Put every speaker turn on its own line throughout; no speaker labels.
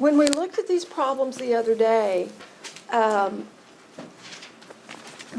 when we looked at these problems the other day,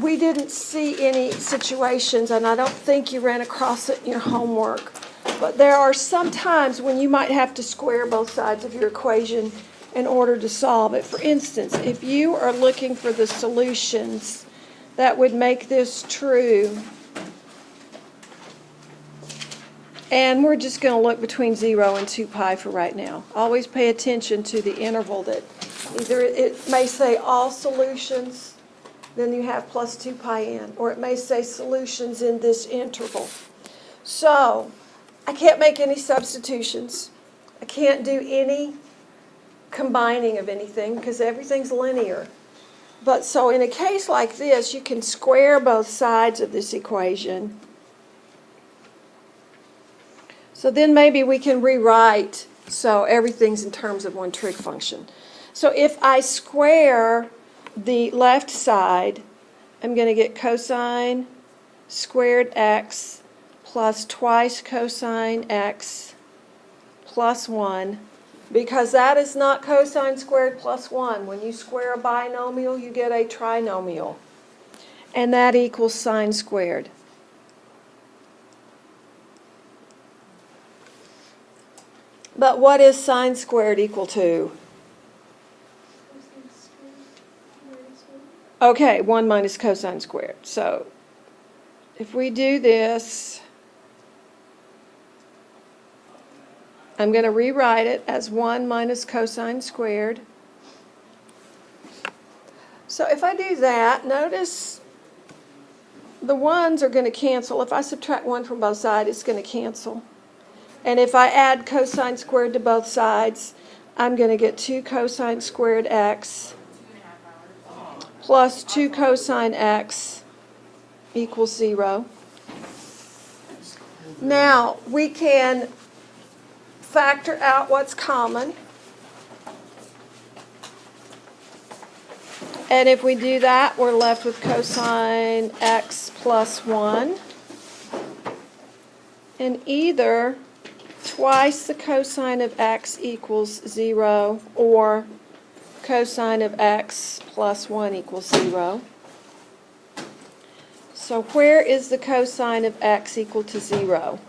we didn't see any situations, and I don't think you ran across it in your homework, but there are some times when you might have to square both sides of your equation in order to solve it. For instance, if you are looking for the solutions that would make this true, and we're just going to look between 0 and 2 pi for right now. Always pay attention to the interval that either it may say all solutions, then you have plus 2 pi n, or it may say solutions in this interval. So I can't make any substitutions. I can't do any combining of anything because everything's linear. But so in a case like this, you can square both sides of this equation. So then maybe we can rewrite so everything's in terms of one trig function. So if I square the left side, I'm going to get cosine squared x plus twice cosine x plus 1, because that is not cosine squared plus 1. When you square a binomial, you get a trinomial. And that equals sine squared. But what is sine squared equal to? Okay, 1 minus cosine squared. So if we do this, I'm going to rewrite it as 1 minus cosine squared. So if I do that, notice the 1's are going to cancel. If I subtract 1 from both sides, it's going to cancel. And if I add cosine squared to both sides, I'm going to get 2 cosine squared x plus 2 cosine x equals 0. Now, we can factor out what's common. And if we do that, we're left with cosine x plus 1. And either twice the cosine of x equals 0, or cosine of x plus 1 equals 0. So where is the cosine of x equal to 0?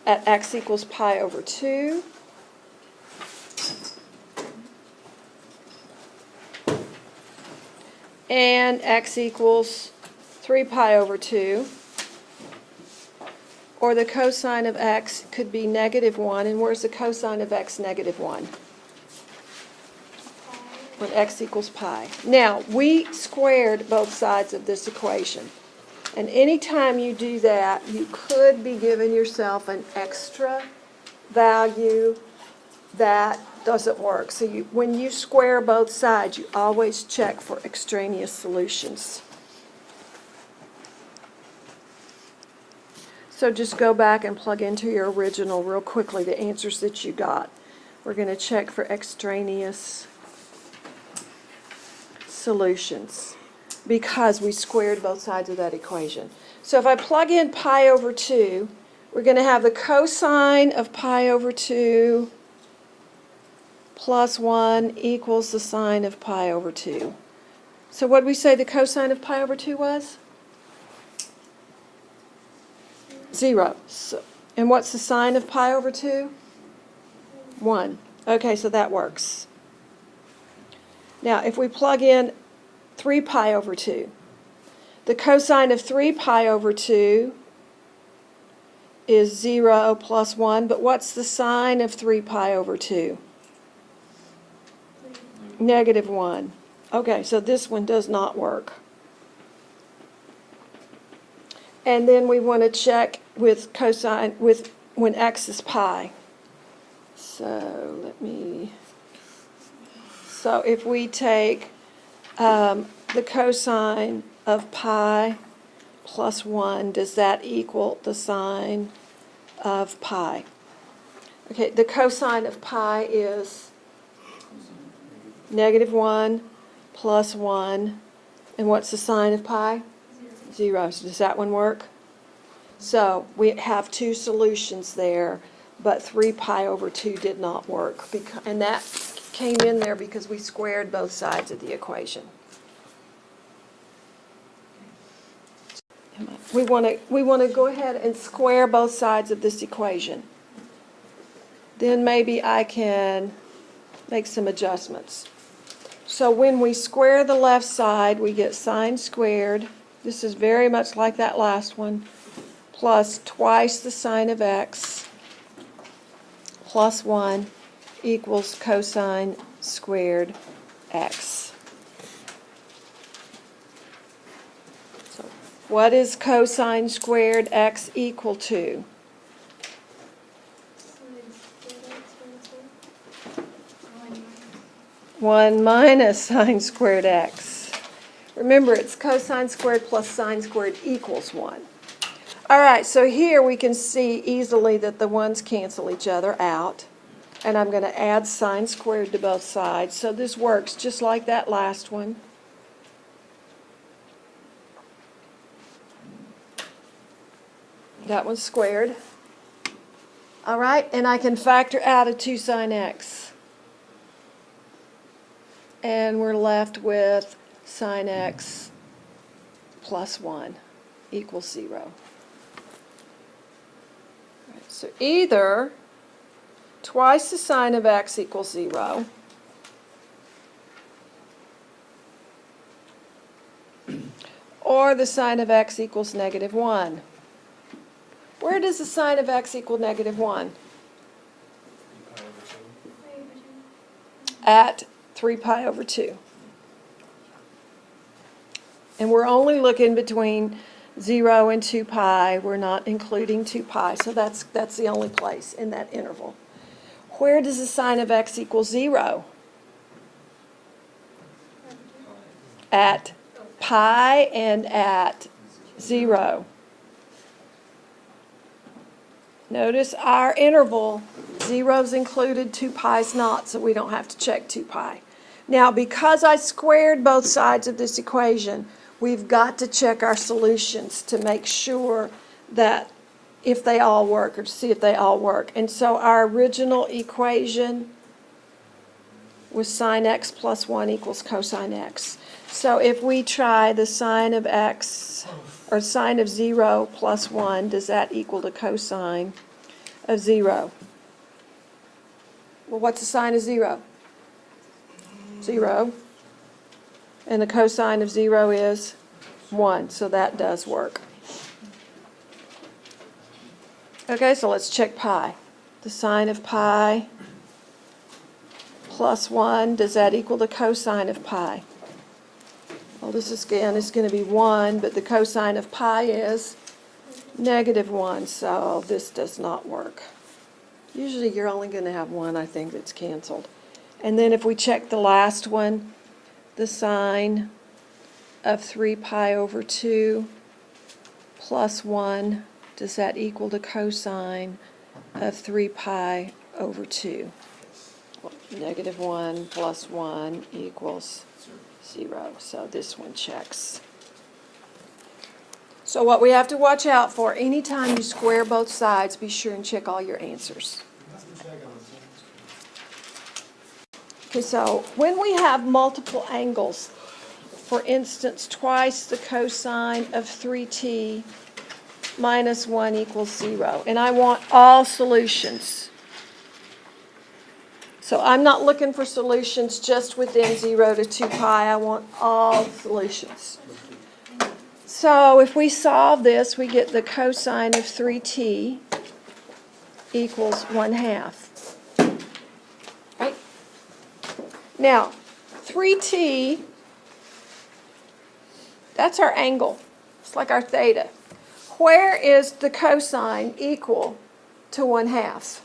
At x equals pi over 2. And x equals 3 pi over 2. Or the cosine of x could be negative 1. And where's the cosine of x negative 1? When x equals pi. Now, we squared both sides of this equation. And anytime you do that, you could be giving yourself an extra value that doesn't work. So when you square both sides, you always check for extraneous solutions. So just go back and plug into your original real quickly the answers that you got. We're going to check for extraneous solutions because we squared both sides of that equation. So if I plug in pi over 2, we're going to have the cosine of pi over 2 plus 1 equals the sine of pi over 2. So what did we say the cosine of pi over 2 was? 0. So, and what's the sine of pi over 2? 1. Okay, so that works. Now, if we plug in 3 pi over 2, the cosine of 3 pi over 2 is 0 plus 1, but what's the sine of 3 pi over 2? Negative 1. Okay, so this one does not work. And then we want to check with cosine, with when x is pi. So if we take the cosine of pi plus 1, does that equal the sine of pi? Okay, the cosine of pi is negative 1 plus 1. And what's the sine of pi? 0. So does that one work? So we have two solutions there. but 3 pi over 2 did not work. And that came in there because we squared both sides of the equation. We want to go ahead and square both sides of this equation. Then maybe I can make some adjustments. So when we square the left side, we get sine squared. This is very much like that last one, plus twice the sine of x plus 1 equals cosine squared x. So what is cosine squared x equal to? One minus sine squared x. Remember, it's cosine squared plus sine squared equals 1. All right, so here we can see easily that the ones cancel each other out. And I'm going to add sine squared to both sides. So this works just like that last one. That one's squared. All right, and I can factor out a 2 sine x. And we're left with sine x plus 1 equals 0. Right, so either twice the sine of x equals 0, or the sine of x equals negative 1. Where does the sine of x equal negative 1? At 3 pi over 2. And we're only looking between 0 and 2 pi. We're not including 2 pi, so that's the only place in that interval. Where does the sine of x equal 0? At pi and at 0. Notice our interval, 0's included, 2 pi's not, so we don't have to check 2 pi. Now, because I squared both sides of this equation, we've got to check our solutions to make sure that if they all work, or to see if they all work. And so our original equation was sine x plus 1 equals cosine x. So if we try the sine of x, or sine of 0 plus 1, does that equal the cosine of 0? Well, what's the sine of 0? 0. And the cosine of 0 is 1, so that does work. Okay, so let's check pi. The sine of pi plus 1, does that equal the cosine of pi? Well, this is, again, is going to be 1, but the cosine of pi is negative 1, so this does not work. Usually you're only going to have one, I think, that's canceled. And then if we check the last one, the sine of 3 pi over 2 plus 1, does that equal the cosine of 3 pi over 2? Well, negative 1 plus 1 equals 0. So this one checks. So what we have to watch out for, anytime you square both sides, be sure and check all your answers. Okay, so when we have multiple angles, for instance, twice the cosine of 3t minus 1 equals 0, and I want all solutions. So I'm not looking for solutions just within 0 to 2 pi. I want all solutions. So if we solve this, we get the cosine of 3t equals 1/2. Right? Now, 3t, that's our angle. It's like our theta. Where is the cosine equal to 1/2?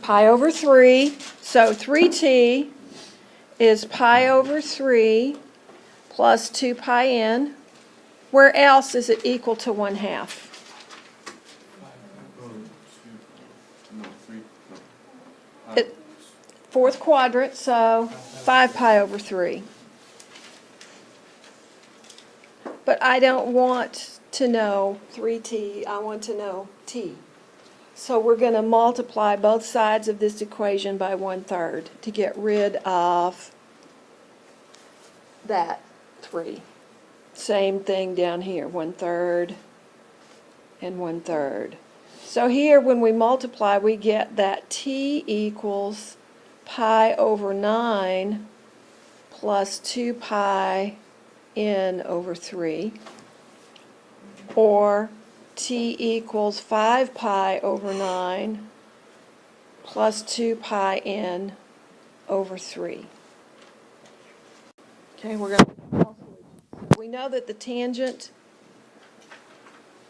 Pi over 3. So 3t is pi over 3 plus 2 pi n. Where else is it equal to 1/2? Fourth quadrant, so 5 pi over 3. But I don't want to know 3t, I want to know t. So we're going to multiply both sides of this equation by 1/3 to get rid of that 3. Same thing down here, 1/3 and 1/3. So here when we multiply, we get that t equals pi over 9 plus 2 pi n over 3, or t equals 5 pi over 9 plus 2 pi n over 3. Okay, we're going to we know that the tangent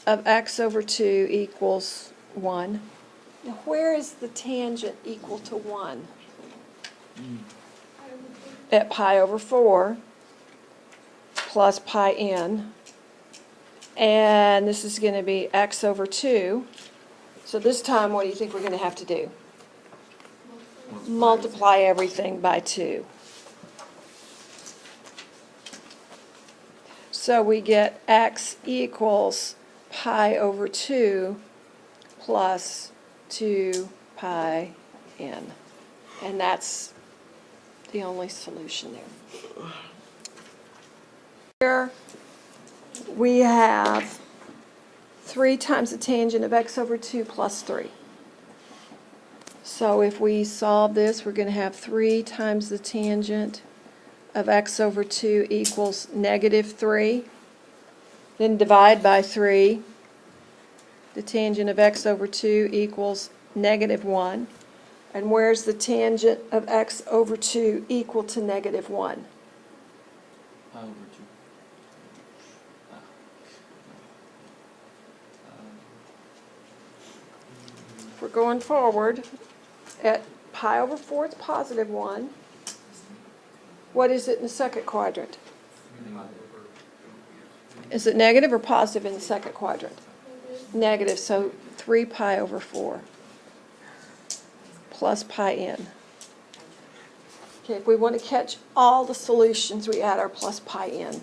of x over 2 equals 1. Now, where is the tangent equal to 1? At pi over 4 plus pi n. And this is going to be x over 2. So this time, what do you think we're going to have to do? Multiply everything by 2. So we get x equals pi over 2 plus 2 pi n. And that's the only solution there. Here we have 3 times the tangent of x over 2 plus 3. So if we solve this, we're going to have 3 times the tangent of x over 2 equals -3. Then divide by 3. The tangent of x over 2 equals -1. And where's the tangent of x over 2 equal to -1?
Pi over 2.
If we're going forward, at pi over 4 it's +1. What is it in the second quadrant? Is it negative or positive in the second quadrant? Negative, so 3 pi over 4 plus pi n. Okay, if we want to catch all the solutions, we add our plus pi n.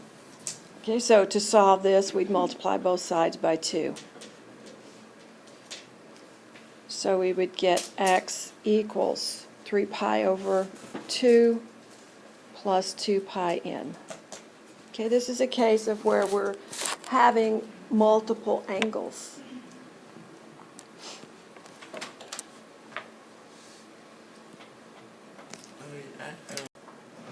Okay, so to solve this, we'd multiply both sides by 2. So we would get x equals 3 pi over 2 plus 2 pi n. Okay, this is a case of where we're having multiple angles.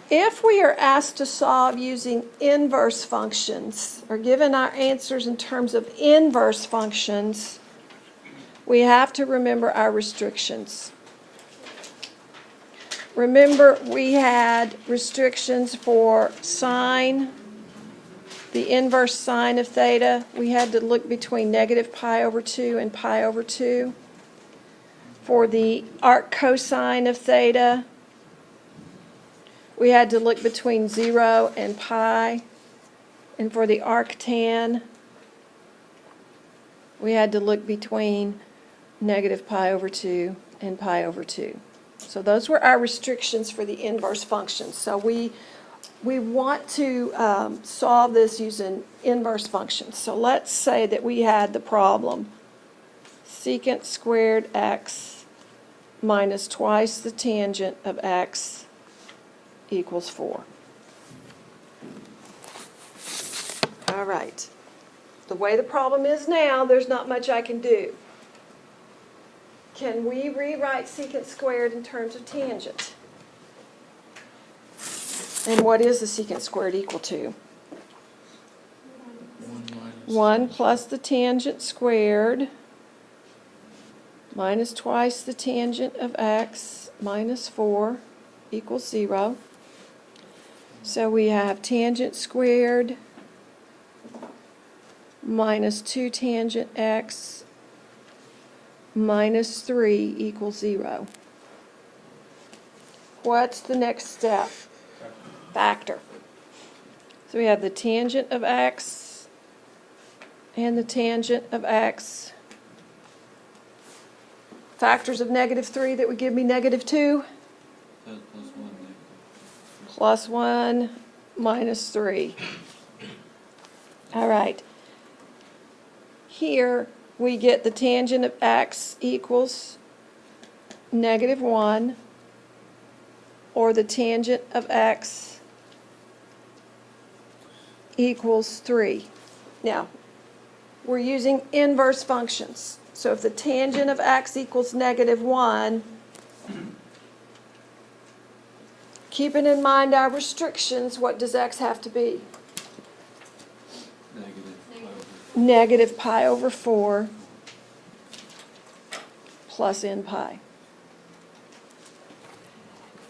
If we are asked to solve using inverse functions, or given our answers in terms of inverse functions, we have to remember our restrictions. Remember, we had restrictions for sine, the inverse sine of theta. We had to look between -pi over 2 and pi over 2. For the arc cosine of theta, we had to look between 0 and pi. And for the arc tan, we had to look between -pi over 2 and pi over 2. So those were our restrictions for the inverse functions. So we want to solve this using inverse functions. So let's say that we had the problem secant squared x minus twice the tangent of x equals 4. All right. The way the problem is now, there's not much I can do. Can we rewrite secant squared in terms of tangent? And what is the secant squared equal to? 1 plus the tangent squared minus twice the tangent of x minus 4 equals 0. So we have tangent squared minus 2 tangent x minus 3 equals 0. What's the next step? Factor. So we have the tangent of x and the tangent of x. Factors of -3 that would give me -2. Plus 1 minus 3. All right. here we get the tangent of x equals -1, or the tangent of x equals 3. Now, we're using inverse functions. So if the tangent of x equals -1, keeping in mind our restrictions, what does x have to be? -pi/4 plus n pi.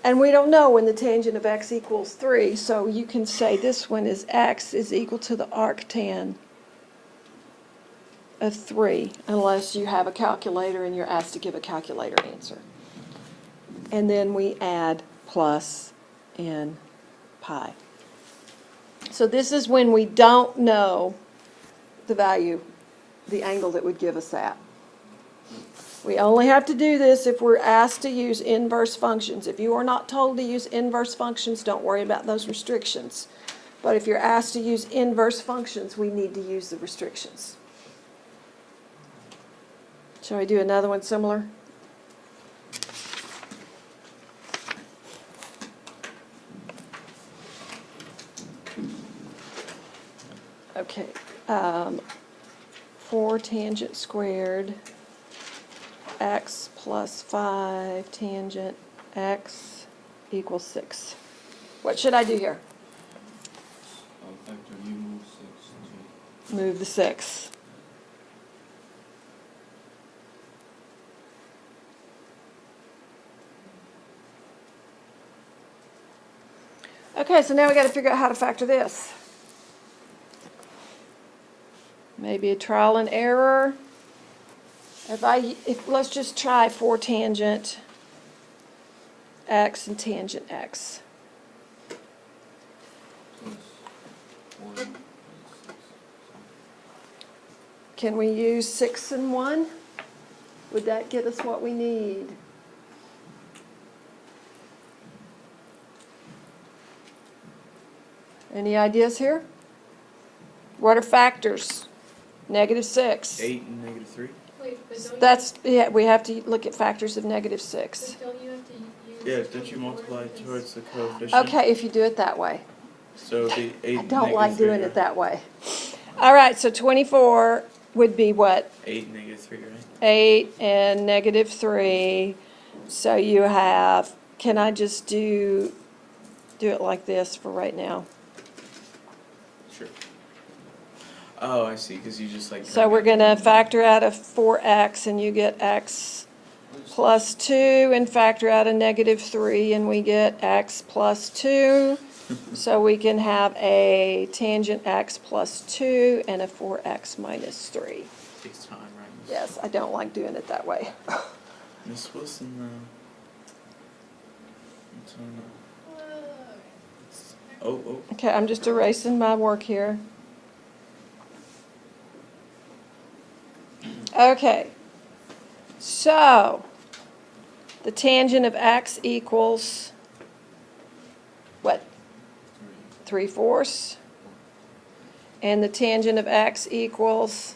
And we don't know when the tangent of x equals 3, so you can say this one is x is equal to the arctan of 3, unless you have a calculator and you're asked to give a calculator answer. And then we add plus n pi. So this is when we don't know the value, the angle that would give us that. We only have to do this if we're asked to use inverse functions. If you are not told to use inverse functions, don't worry about those restrictions. But if you're asked to use inverse functions, we need to use the restrictions. Shall I do another one similar? Okay. 4 tangent squared x plus 5 tangent x equals 6. What should I do here?
Factor, you move 6 to...
Move the 6. Okay, so now we got to figure out how to factor this. Maybe a trial and error. Let's just try 4 tangent x and tangent x.
Plus 4 plus 6.
Can we use 6 and 1? Would that get us what we need? Any ideas here? What are factors? -6.
8 and -3?
Wait, but don't
That's, yeah, we have to look at factors of -6.
but don't you have to use...
Yeah, don't you multiply towards the coefficient?
Okay, if you do it that way.
So it'd be 8
I
and
don't like
-3,
doing
right?
it that way. All right, so 24 would be what?
8 and -3, right?
8 and -3. So you have, can I just do it like this for right now?
Sure. Oh, I see, because you just like...
So we're going to factor out a 4x, and you get x plus 2, and factor out a -3, and we get x plus 2. So we can have a tangent x plus 2 and a 4x minus 3.
Takes time, right?
Yes, I don't like doing it that way.
Miss Wilson, oh.
Okay, I'm just erasing my work here. Okay, so the tangent of x equals what? 3/4. And the tangent of x equals,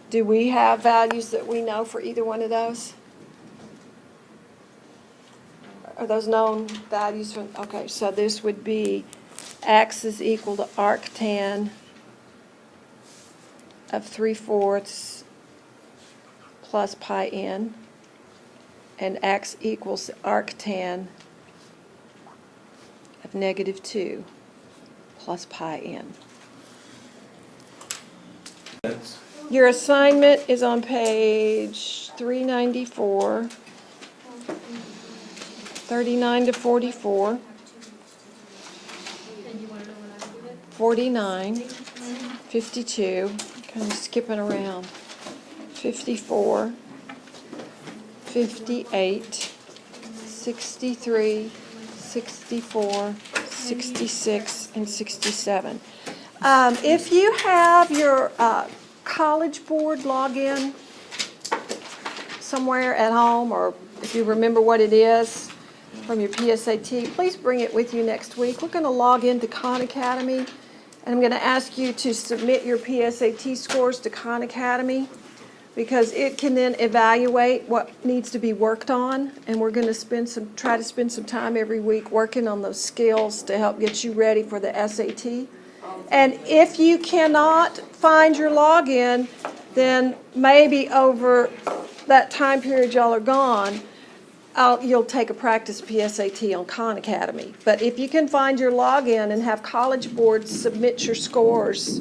do we have values that we know for either one of those? Are those known values from, okay, so this would be x is equal to arctan of 3/4 plus pi n, and x equals the arctan of -2 plus pi n.
That's...
Your assignment is on page 394, 39 to 44,
And you want to know when I did it?
49, 52, kind of skipping around, 54, 58, 63, 64, 66, and 67. If you have your College Board login somewhere at home, or if you remember what it is from your PSAT, please bring it with you next week. We're going to log into Khan Academy, And I'm going to ask you to submit your PSAT scores to Khan Academy, because it can then evaluate what needs to be worked on, and we're going to try to spend some time every week working on those skills to help get you ready for the SAT. And if you cannot find your login, then maybe over that time period y'all are gone, you'll take a practice PSAT on Khan Academy. But if you can find your login and have College Board submit your scores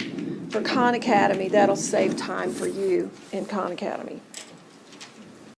for Khan Academy, that'll save time for you in Khan Academy.